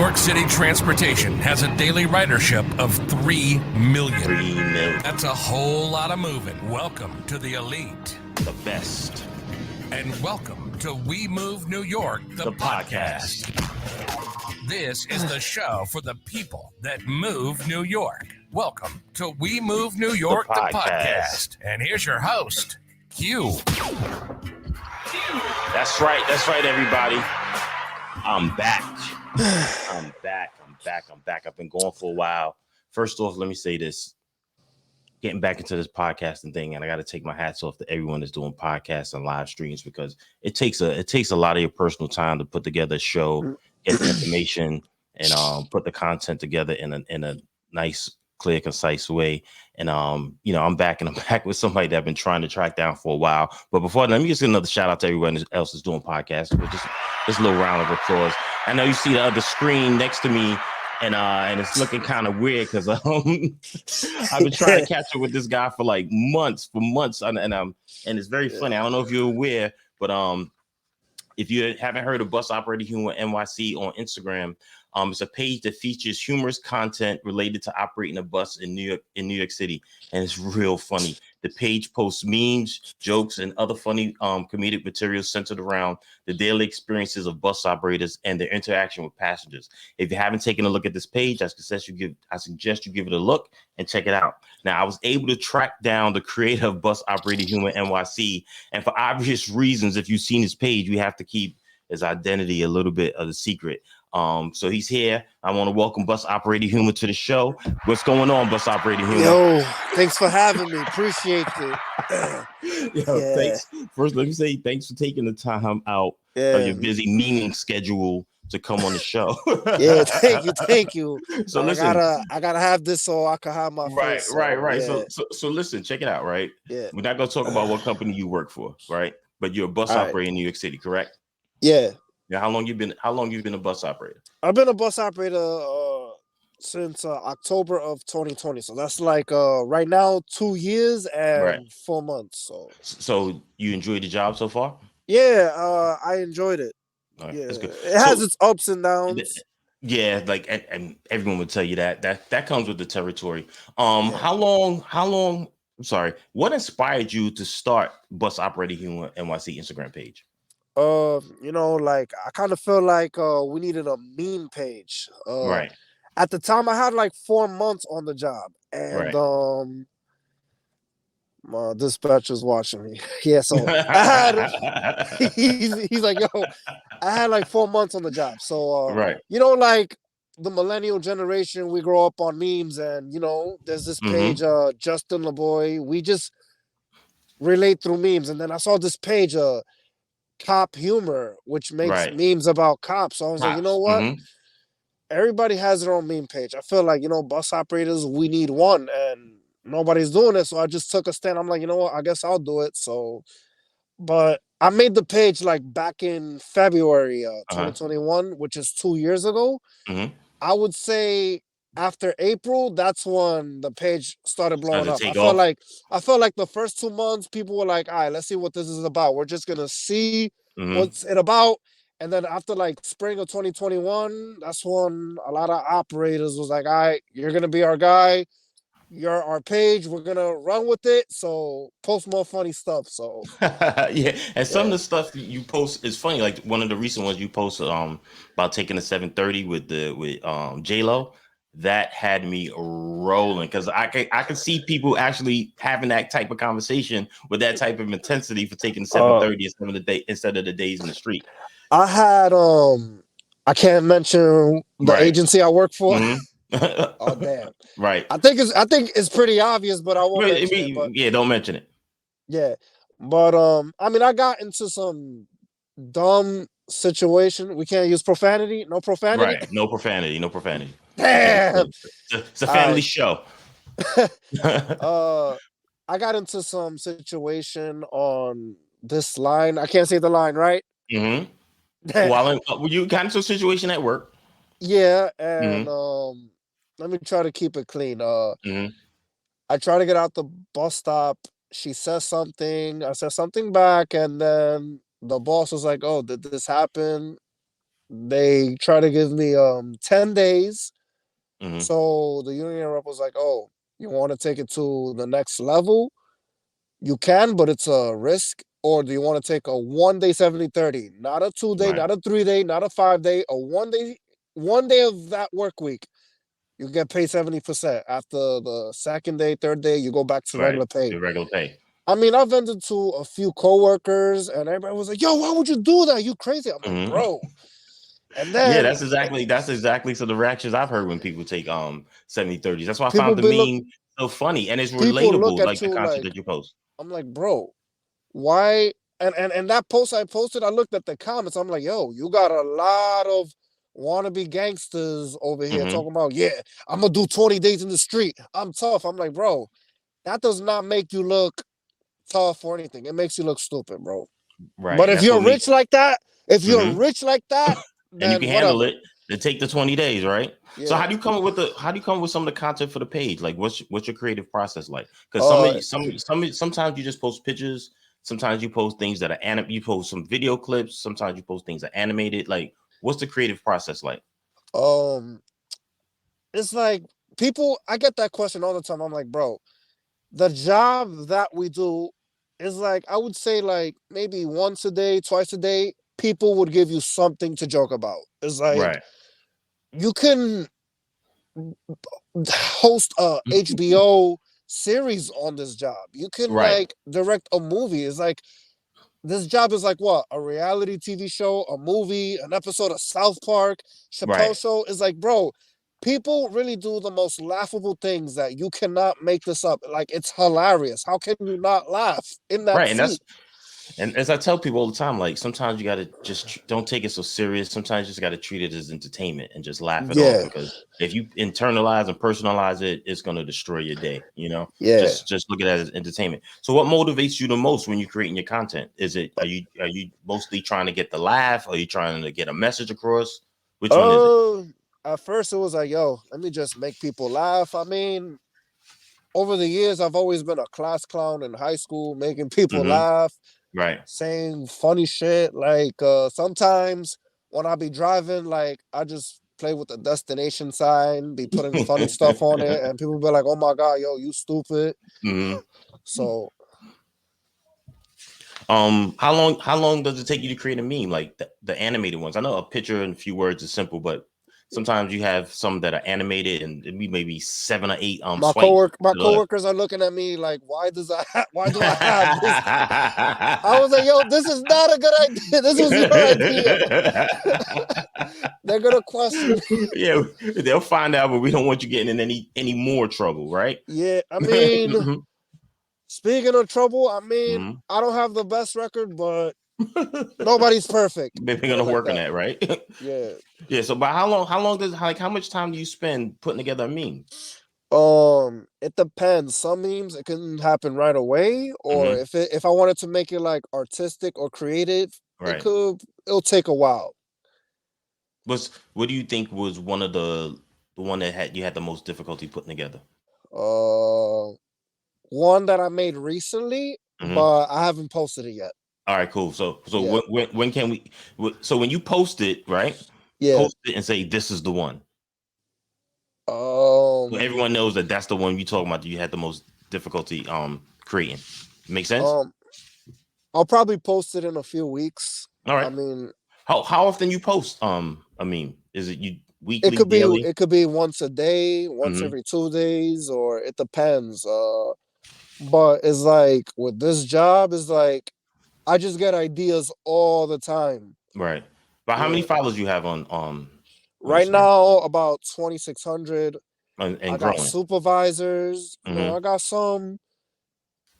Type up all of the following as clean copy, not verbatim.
York City transportation has a daily ridership of 3 million. 3 million. That's a whole lot of moving. Welcome to the elite. The best. And welcome to We Move New York, the podcast. This is the show for the people that move New York. Welcome to We Move New York, the podcast. And here's your host, Q. That's right, everybody. I'm back. I'm back. I've been going for a while. First off, let me say this. Getting back into this podcasting thing, and I got to take my hats off to everyone that's doing podcasts and live streams, because it takes a lot of your personal time to put together a show, get the information, and put the content together in a nice, clear, concise way. And I'm back with somebody that I've been trying to track down for a while. But before that, let me just give another shout out to everyone else that's doing podcasts. But just a little round of applause. I know you see the other screen next to me, and it's looking kind of weird because I've been trying to catch up with this guy for like months, and it's very funny. I don't know if you're aware, but if you haven't heard of Bus Operator Humor NYC on Instagram, it's a page that features humorous content related to operating a bus in New York City, and it's real funny. The page posts memes, jokes, and other funny comedic materials centered around the daily experiences of bus operators and their interaction with passengers. If you haven't taken a look at this page, I suggest you give it a look and check it out. Now, I was able to track down the creator of Bus Operator Humor NYC, and for obvious reasons, if you've seen his page, we have to keep his identity a little bit of a secret. So he's here. I want to welcome Bus Operator Humor to the show. What's going on, Bus Operator Humor? Yo, thanks for having me. Appreciate it. Thanks. First, let me say thanks for taking the time out of your busy meeting schedule to come on the show. Yeah, thank you. So listen, I gotta have this so I can have my face. Right. Yeah. So listen, check it out. Right. Yeah. We're not gonna talk about what company you work for, right? But you're a bus operator in New York City, correct? Yeah. Yeah. How long you been a bus operator? I've been a bus operator since October of 2020. So that's like right now 2 years and 4 months. So you enjoyed the job so far? Yeah, I enjoyed it. Right, yeah, it has its ups and downs. Yeah, like and everyone would tell you that comes with the territory. How long? I'm sorry. What inspired you to start Bus Operator Humor NYC Instagram page? Like I kind of feel like we needed a meme page. Right. At the time, I had like 4 months on the job, and my dispatcher's watching me. Yeah, so I had. He's like, yo, I had like 4 months on the job. So like the millennial generation, we grow up on memes, and there's this page, Justin LeBoy. We just relate through memes, and then I saw this page, Cop Humor, which makes memes about cops. So I was like, you know what? Everybody has their own meme page. I feel like, bus operators, we need one, and nobody's doing it. So I just took a stand. I'm like, you know what? I guess I'll do it. So, but I made the page like back in February 2021, which is 2 years ago. I would say after April, that's when the page started blowing up. I felt like the first 2 months, people were like, all right, let's see what this is about. We're just gonna see what's it about. And then after like spring of 2021, that's when a lot of operators was like, all right, you're gonna be our guy. You're our page. We're gonna run with it. So post more funny stuff. So and some of the stuff you post is funny. Like one of the recent ones you posted about taking the 730 with J-Lo. That had me rolling because I can see people actually having that type of conversation with that type of intensity for taking 730 instead of the days in the street. I had I can't mention the agency I work for. Oh damn! Right. I think it's pretty obvious, but I won't mention it. But, don't mention it. Yeah, but I got into some dumb situation. We can't use profanity. No profanity. Right. No profanity. Damn. It's a family show. I got into some situation on this line. I can't say the line, right? While you got into a situation at work. Yeah, and let me try to keep it clean. I try to get out the bus stop. She says something. I said something back, and then the boss was like, "Oh, did this happen?" they try to give me 10 days. Mm-hmm. So the union rep was like, "Oh, you want to take it to the next level? You can, but it's a risk. Or do you want to take a 1 day 70/30? Not a 2 day, Right. not a 3 day, not a 5 day, a 1 day, 1 day of that work week. You get paid 70%. After the second day, third day, you go back to Right. regular pay." The regular pay. I mean, I've vented to a few coworkers, and everybody was like, "Yo, why would you do that? You crazy?" I'm like, Mm-hmm. "Bro." And Yeah, then that's exactly so the reactions I've heard when people take 70/30s. That's why I people found the be look, meme so funny and it's people look relatable, at like the you content like, that you post. I'm like, "Bro, why?" And that post I posted, I looked at the comments. I'm like, "Yo, you got a lot of wannabe gangsters over here Mm-hmm. talking about, yeah, I'm gonna do 20 days in the street. I'm tough." I'm like, "Bro, that does not make you look tough or anything. It makes you look stupid, bro. Right. But And if that's you're what makes rich like that, mm-hmm. And you then can handle whatever." it, then take the 20 days, right? So Yeah. how do you come up with some of the content for the page? Like what's your creative process like? Because Uh sometimes you just post pictures, sometimes you post things that are you post some video clips, sometimes you post things that are animated. Like what's the creative process like? um it's like people I get that question all the time. I'm like, "Bro, the job that we do is like, I would say like maybe once a day, twice a day, people would give you something to joke about. It's like Right. you can host a HBO series on this job. You can Right. like direct a movie. It's like this job is like what? A reality TV show, a movie, an episode of South Park, Right. Chappelle Show. Is like, bro, people really do the most laughable things that you cannot make this up. Like, it's hilarious. How can you not laugh in that Right. seat? And as I tell people all the time, like sometimes you got to just don't take it so serious. Sometimes you just got to treat it as entertainment and just laugh it off. Yeah, Because if you internalize and personalize it, it's going to destroy your day. yeah. Just look at it as entertainment. So, what motivates you the most when you're creating your content? Is it are you mostly trying to get the laugh? Are you trying to get a message across? Which one is it? Oh, at first it was like, yo, let me just make people laugh. I mean, over the years, I've always been a class clown in high school, making people Mm-hmm. laugh, Right. saying funny shit. Like sometimes when I be driving, like I just play with the destination sign, be putting funny stuff on it, and people be like, "Oh my god, yo, you stupid." Mm-hmm. So How long does it take you to create a meme, like the animated ones? I know a picture and a few words is simple, but sometimes you have some that are animated and we maybe 7 or 8 swipes. my coworkers are looking at me like, why do I have this? I was like, yo, this is not a good idea. This was your idea. They're gonna question me. Yeah, they'll find out, but we don't want you getting in any more trouble, right? Yeah, I mean, Mhm. speaking of trouble, I mean, Mhm. I don't have the best record, but nobody's perfect. They're Put it gonna like work on that. that, right? Yeah. Yeah. So, but how long does like how much time do you spend putting together a meme? It depends. Some memes it can happen right away, or Hmm. if I wanted to make it like artistic or creative, Right. it'll take a while. What do you think was one of the one that you had the most difficulty putting together? Uh, One that I made recently, Hmm. but I haven't posted it yet. All right, cool. So Yeah. when can we? So when you post it, right? Yeah. Post it and say this is the one. So Um. everyone knows that that's the one you talking about. That you had the most difficulty creating. Make sense? Um. I'll probably post it in a few weeks. All I right. mean, How often you post? I mean, is it you weekly, daily? it could be once a day, once Hmm. every 2 days, or it depends. But it's like with this job, it's like I just get ideas all the time. Right. But how many Yeah. followers you have on Right Instagram now, about 2,600. and I got growing? supervisors. Hmm. I got some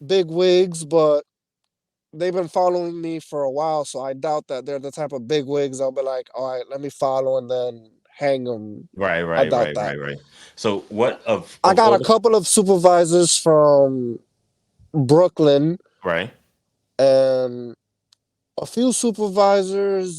big wigs, but they've been following me for a while, so I doubt that they're the type of big wigs I'll be like, all right, let me follow and then hang them. Right, I right, doubt right, that. right, right. So what I of got all a the couple of supervisors from Brooklyn right? and a few supervisors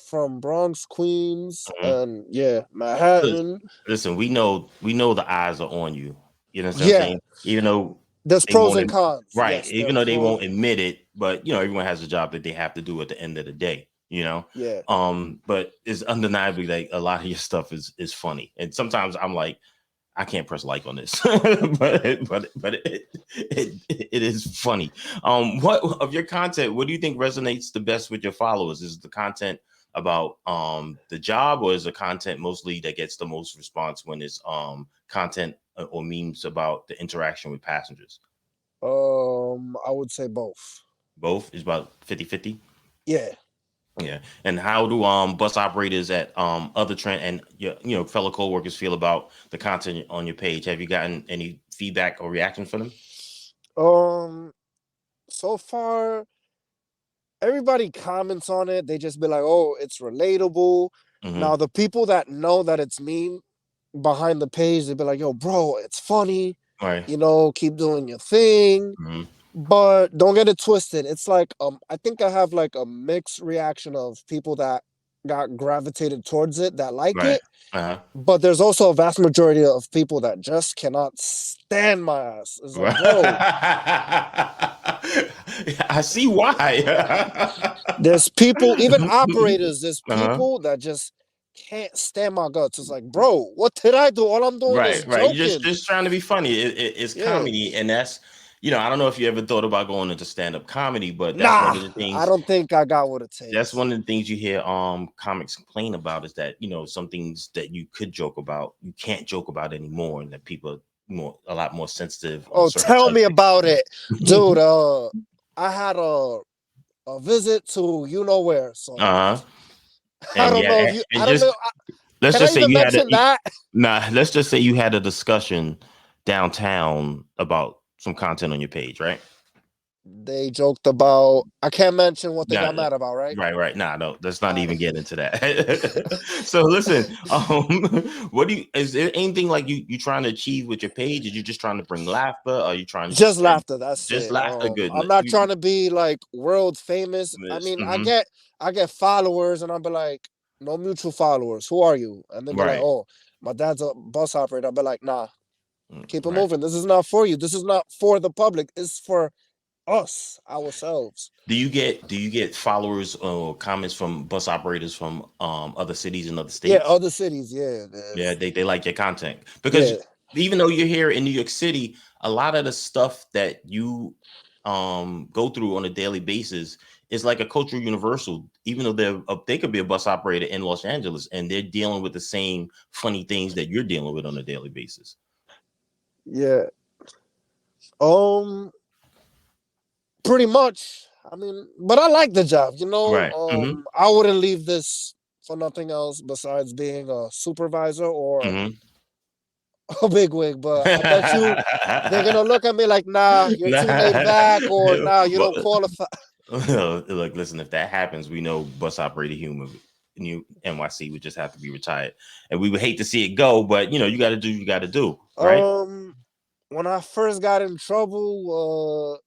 from Bronx, Queens, Mhm. and yeah, Listen, Manhattan. listen, we know the eyes are on you. You know what I'm Yeah, saying? Even though there's they pros won't, and cons. right? Yes, there Even are though they pros. won't admit it, but everyone has a job that they have to do at the end of the day. you know. Yeah. But it's undeniably like a lot of your stuff is funny, and sometimes I'm like, I can't press like on this, but it is funny. What of your content? What do you think resonates the best with your followers? Is the content about the job, or is the content mostly that gets the most response when it's content or memes about the interaction with passengers? I would say both. Both is about 50-50. Yeah. Yeah. And how do bus operators at other trend and your fellow coworkers feel about the content on your page? Have you gotten any feedback or reaction from them? So far, everybody comments on it. They just be like, "Oh, it's relatable." Mm-hmm. Now, the people that know that it's me behind the page, they be like, "Yo, bro, it's funny. Right. Keep doing your thing." Mm-hmm. But don't get it twisted. It's like I think I have like a mixed reaction of people that got gravitated towards it that like Right. it. Uh-huh. But there's also a vast majority of people that just cannot stand my ass. It's like, bro, I see why. there's people, even operators, there's Uh-huh. people that just can't stand my guts. It's like, bro, what did I do? All I'm doing is Right. You're joking. just trying to be funny. It's Yeah. comedy, and that's I don't know if you ever thought about going into stand-up comedy, but that's one Nah, of the I things. don't think I got what it That's takes. one of the things you hear comics complain about is that some things that you could joke about you can't joke about anymore, and that people are a lot more sensitive on Oh, certain tell me subjects. about it. Dude, I had a visit to you know where. So Uh-huh. I And don't know if yeah, you and I don't just know. let's Can I just say even you had mention that? let's just say you had a discussion downtown about some content on your page, right? They joked about I can't mention what they Yeah, got mad about, right? right. Nah, no, let's not All even right. get into that. So listen, what is there anything like you trying to achieve with your page? Are you just trying to bring laughter? Are you trying to just Just spread laughter, that's just it. laughter? Good. I'm not trying to be like world famous. I mean, Mm-hmm. I get followers and I'll be like, no mutual followers. Who are you? And then be like, Right. oh, my dad's a bus operator. I'll be like, nah, keep it Right. moving. This is not for you. This is not for the public. It's for us, ourselves. Do you get followers or comments from bus operators from other cities and other Yeah, states? other cities, yeah. Yeah, they like your content because Yeah. even though you're here in New York City, a lot of the stuff that you go through on a daily basis is like a cultural universal. Even though they could be a bus operator in Los Angeles and they're dealing with the same funny things that you're dealing with on a daily basis. Yeah. Um, Pretty much. I mean, but I like the job, Right. I wouldn't leave this for nothing else besides being a supervisor or Mm-hmm. a bigwig. But I bet you they're gonna look at me like, nah, you're too laid back, or nah, you Well, don't qualify. look, listen, if that happens, we know bus operator humor new NYC would just have to be retired. And we would hate to see it go, but you gotta do you gotta do, right? When I first got in trouble,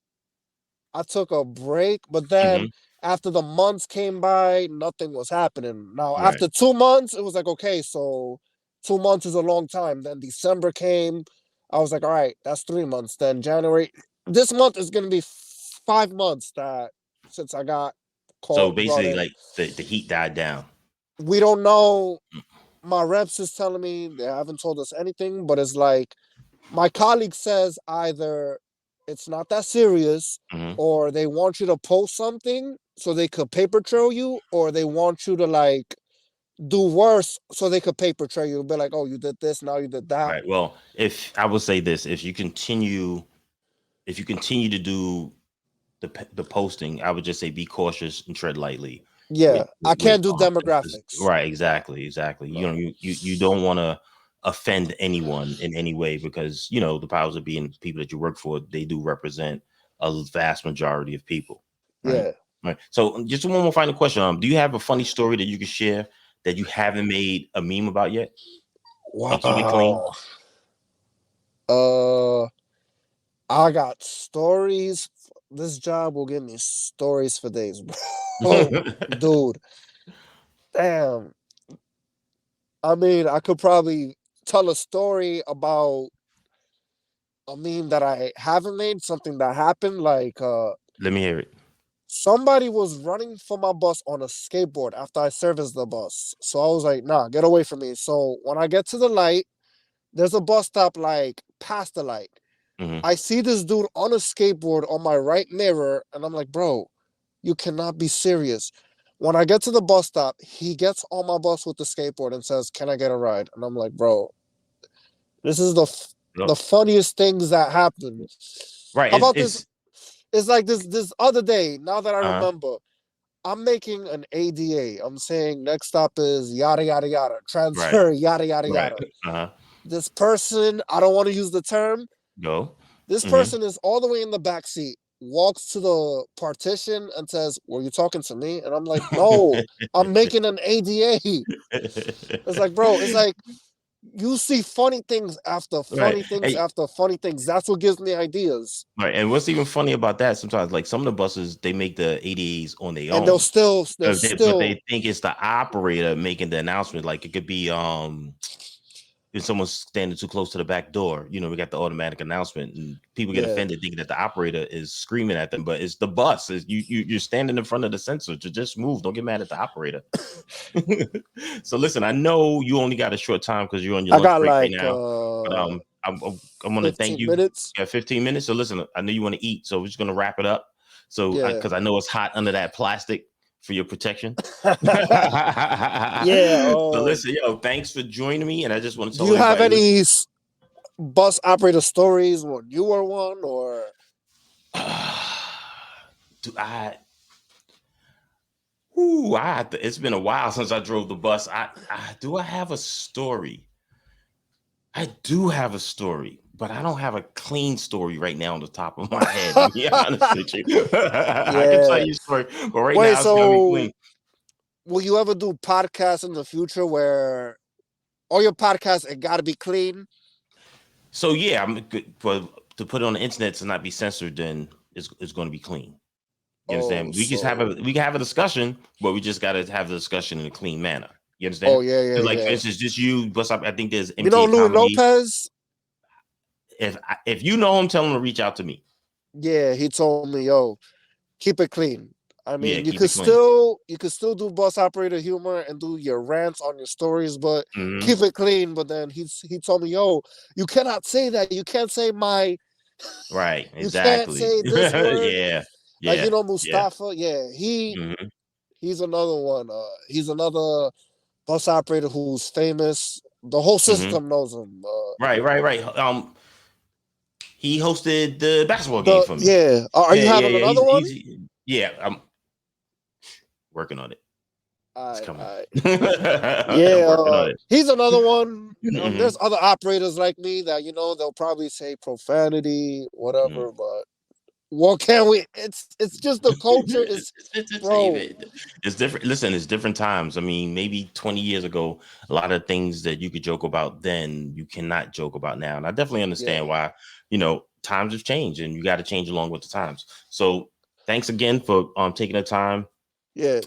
I took a break, but Mm-hmm. then after the months came by, nothing was happening. Now, Right. after 2 months, it was like, okay, so 2 months is a long time. Then December came. I was like, all right, that's 3 months. Then January, this month is going to be 5 months that since I got So brought basically in. like the heat died down. We don't know. My reps is telling me they haven't told us anything, but it's like my colleague says either it's not that serious Mm-hmm. or they want you to post something so they could paper trail you, or they want you to like do worse so they could paper trail you, be like, oh, you did this, now you did that. Right. Well, if I would say this, if you continue to do the posting, I would just say be cautious and tread lightly with Yeah, I with can't do demographics. right, No, exactly. no. You don't want to offend anyone in any way because the powers of being people that you work for, they do represent a vast majority of people, right? Yeah. Right. So just one more final question. Do you have a funny story that you can share that you haven't made a meme about yet? And keep it clean. Wow. uh I got stories. This job will give me stories for days, bro. Dude, damn. I mean, I could probably tell a story about a meme that I haven't made, something that happened. Like, Let me hear it. Somebody was running for my bus on a skateboard after I serviced the bus. So I was like, nah, get away from me. So when I get to the light, there's a bus stop like past the light. Mm-hmm. I see this dude on a skateboard on my right mirror, and I'm like, bro, you cannot be serious. When I get to the bus stop, he gets on my bus with the skateboard and says, can I get a ride? And I'm like, bro, this is the funniest things that happen. Right. How about this? It's like this other day, now that I Uh-huh. remember, I'm making an ADA. I'm saying next stop is yada, yada, yada. Transfer, Right. yada, yada, Right. yada. Uh-huh. This person, I don't want to use the term. Go. This Mhm. person is all the way in the back seat, walks to the partition and says, were you talking to me? And I'm like, no, I'm making an ADA. It's like, bro, it's like, you see funny things after funny Right. things Hey, after funny things. That's what gives me ideas. right. And what's even funny about that, sometimes like some of the buses, they make the ADAs on their And own. they'll But they think it's the operator making the announcement. Like it could be if someone's standing too close to the back door, we got the automatic announcement, and people get offended thinking that the operator is screaming at them, but it's the bus. You're standing in front of the sensor to just move. Don't get mad at the operator. So listen, I know you only got a short time because you're on your lunch break right now. But I'm gonna thank you. 15 minutes. Yeah, 15 minutes. So listen, I know you want to eat, so we're just gonna wrap it up. So because I know it's hot under that plastic for your protection. Yeah. So listen, thanks for joining me, and I just want to tell do you have everybody, any bus operator stories when you were one, or do I? It's been a while since I drove the bus. Do I have a story? I do have a story, but I don't have a clean story right now on the top of my head. To be honest with you, I can tell you a story, but right now it's gotta be clean. Will you ever do podcasts in the future where all your podcasts it got to be clean? So yeah, I'm good to put it on the internet to not be censored. Then it's going to be clean. You understand? We can have a discussion, but we just got to have the discussion in a clean manner. You understand? Oh yeah. For instance, just you. I think there's MTA Louis Comedy. Lopez. If you know him, tell him to reach out to me. Yeah, he told me, yo, keep it clean. I mean, you could still do bus operator humor and do your rants on your stories, but keep it clean. But then he told me, yo, you cannot say that. You can't say my. Right. You can't say this word. Yeah. Like Mustafa. Yeah, he's another one. He's another bus operator who's famous. The whole system knows him. Right. He hosted the basketball game for me. Yeah. Are you having another one? I'm working on it. It's coming. Yeah, he's another one. There's other operators like me that they'll probably say profanity, whatever. But what can we? It's just the culture. It's different. Listen, it's different times. I mean, maybe 20 years ago, a lot of things that you could joke about then you cannot joke about now, and I definitely understand why. Times have changed, and you got to change along with the times. So, thanks again for taking the time. To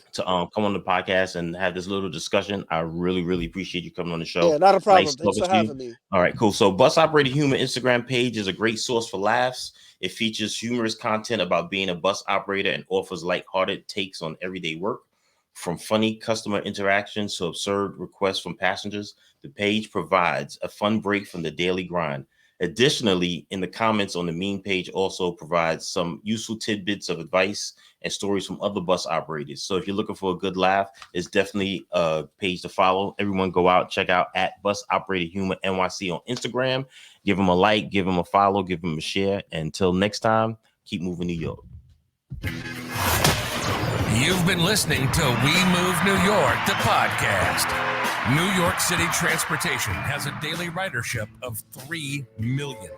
come on the podcast and have this little discussion. I really, really appreciate you coming on the show. Yeah, not a problem. Nice Thanks for having me. All right, cool. So Bus Operator Humor Instagram page is a great source for laughs. It features humorous content about being a bus operator and offers lighthearted takes on everyday work. From funny customer interactions to absurd requests from passengers, the page provides a fun break from the daily grind. Additionally, in the comments on the meme page also provides some useful tidbits of advice and stories from other bus operators. So if you're looking for a good laugh, it's definitely a page to follow. Everyone go out, check out at Bus Operator Humor NYC on Instagram. Give them a like, give them a follow, give them a share. Until next time, keep moving New York. You've been listening to We Move New York, the podcast. New York City transportation has a daily ridership of 3 million.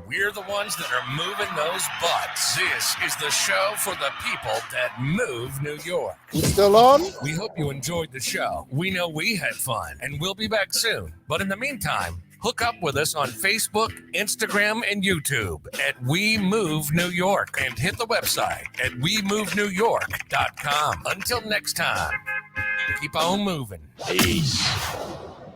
We're the ones that are moving those butts. This is the show for the people that move New York. We still on? We hope you enjoyed the show. We know we had fun, and we'll be back soon. But in the meantime, hook up with us on Facebook, Instagram, and YouTube at We Move New York, and hit the website at WeMoveNewYork.com. Until next time, keep on moving. Peace.